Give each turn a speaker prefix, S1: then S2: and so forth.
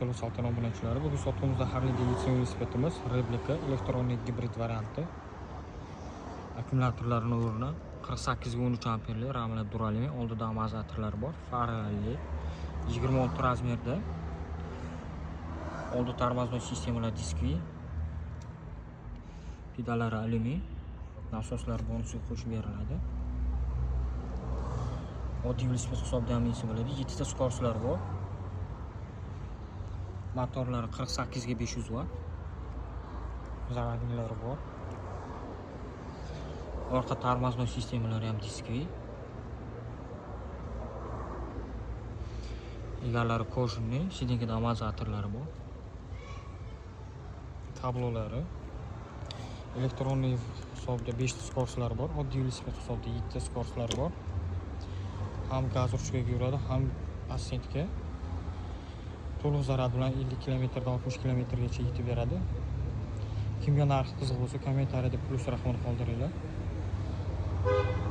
S1: Savdo obunachilari, bugun sotuvimizda Harley Davidson velosipedimiz replika elektronik gibrid varianti. Akkumulyatorlarning o'rni 48 ga 13 amperli ramli durali, oldida amortizatorlar bor, farali 26 razmerda. Oldi tormoznoy sistemalar diskli. Pedallari alyumin. Nasoslar bonusga qo'shib beriladi. Oddiy velosiped hisobida ham bo'ladi. 7 ta skorosklar bor. Motorlari 48 ga 500 watt. Zaradinlari bor. Orqa tormoznoy sistemalari ham diskli. Egalari kojinli, sidingida amortizatorlari bor. Kablolari elektronik hisobda 5 ta skorosklar bor. Oddiy velosiped hisobida 7 ta skorosklar bor. Ham gaz urishga yuradi, ham assentka. To'liq zarar bilan 50 km dan 60 km gacha yetib beradi. Kimga narxi qiziq bo'lsa, kommentariyada plyus raqamini qoldiringlar.